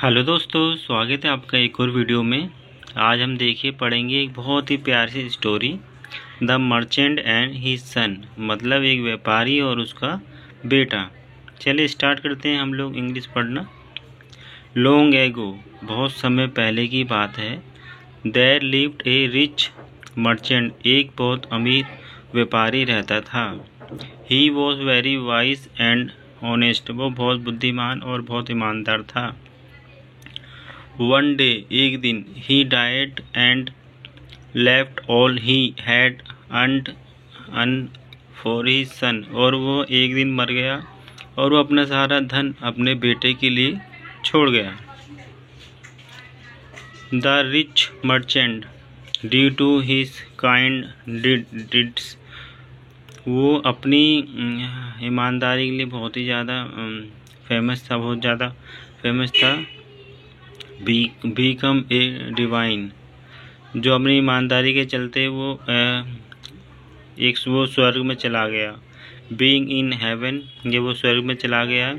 Hello दोस्तों, स्वागत है आपका एक और वीडियो में। आज हम पढ़ेंगे एक बहुत ही प्यारी सी story, the merchant and his son. मतलब एक व्यापारी और उसका बेटा। चलिए स्टार्ट करते हैं हम लोग इंग्लिश पढ़ना। लॉन्ग एगो, बहुत समय पहले की बात है। There lived a rich merchant, एक बहुत अमीर व्यापारी रहता था। He was very wise and honest, वो बहुत बुद्धिमान और बहुत ईमानदार था। वन डे, एक दिन, he died and left all he had earned for his son, और वो एक दिन मर गया और वो अपना सारा धन अपने बेटे के लिए छोड़ गया। The rich merchant, due to his kind deeds, वो अपनी ईमानदारी के लिए बहुत ही ज़्यादा फेमस था, बहुत ज़्यादा फेमस था। बीकम ए डिवाइन, जो अपनी ईमानदारी के चलते वो स्वर्ग में चला गया। बीइंग इन हेवन, ये वो स्वर्ग में चला गया।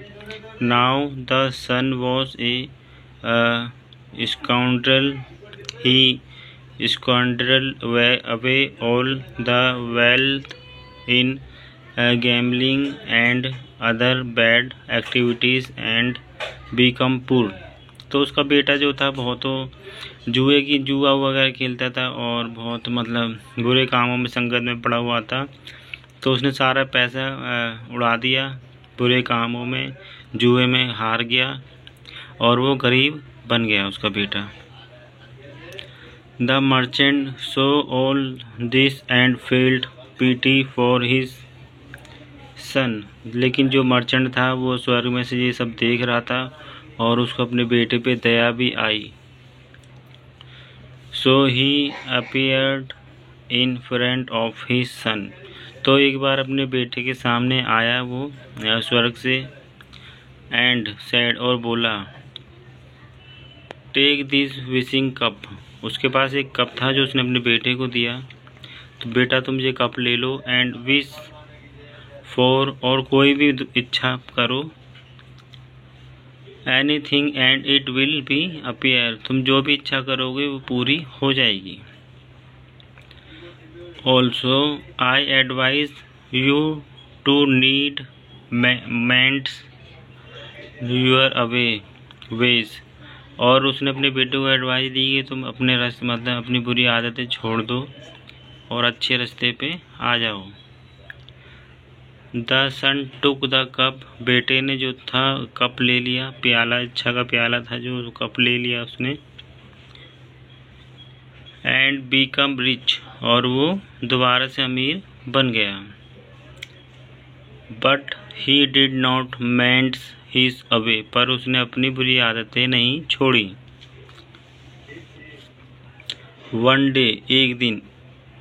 Now the son was a scoundrel, he squandered away all the wealth in gambling and other bad activities and become poor. तो उसका बेटा जो था बहुत जुआ वगैरह खेलता था और बहुत मतलब बुरे कामों में संगत में पड़ा हुआ था। तो उसने सारा पैसा उड़ा दिया बुरे कामों में, जुए में हार गया और वो गरीब बन गया उसका बेटा। The merchant so all this and field PT for his son, लेकिन जो मर्चेंट था वो स्वर्ग में से ये सब देख रहा था और उसको अपने बेटे पे दया भी आई। So he appeared in front of his son, तो एक बार अपने बेटे के सामने आया वो स्वर्ग से। एंड सेड, और बोला, टेक दिस विशिंग कप, उसके पास एक कप था जो उसने अपने बेटे को दिया। तो बेटा तुम ये कप ले लो, एंड विश फॉर, और कोई भी इच्छा करो, anything and it will be appear, तुम जो भी इच्छा करोगे वो पूरी हो जाएगी। Also I advise you to need mends your away ways, और उसने अपने बेटे को एडवाइस दी कि तुम अपने रास्ते मतलब अपनी बुरी आदतें छोड़ दो और अच्छे रास्ते पे आ जाओ। The son took the cup, बेटे ने जो था कप ले लिया, प्याला, इच्छा का प्याला था जो कप ले लिया उसने। एंड बीकम रिच, और वो दोबारा से अमीर बन गया। But he did not mend his away, पर उसने अपनी बुरी आदतें नहीं छोड़ी। वन डे, एक दिन,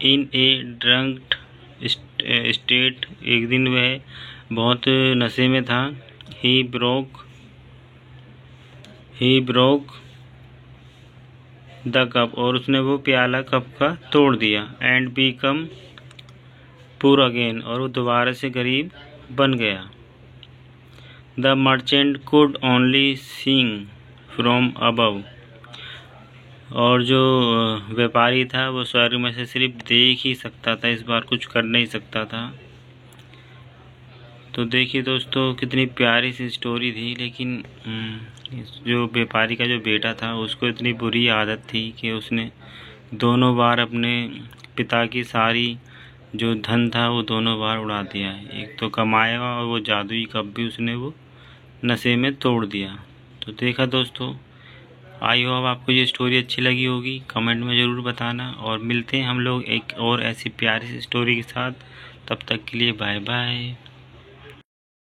इन ए ड्रंक स्टेट, एक दिन वह बहुत नशे में था। ही ब्रोक द कप, और उसने वो प्याला कप का तोड़ दिया। एंड बीकम पुअर अगेन, और वो दोबारा से गरीब बन गया। The merchant could only seeing from above, और जो व्यापारी था वो स्वर्ग में से सिर्फ देख ही सकता था, इस बार कुछ कर नहीं सकता था। तो देखिए दोस्तों, कितनी प्यारी सी स्टोरी थी, लेकिन जो व्यापारी का जो बेटा था उसको इतनी बुरी आदत थी कि उसने दोनों बार अपने पिता की सारी जो धन था वो दोनों बार उड़ा दिया। एक तो कमाया और वो जादुई कप भी उसने वो नशे में तोड़ दिया। तो देखा दोस्तों, आई होप आपको ये स्टोरी अच्छी लगी होगी, कमेंट में ज़रूर बताना, और मिलते हैं हम लोग एक और ऐसी प्यारी सी स्टोरी के साथ। तब तक के लिए बाय बाय।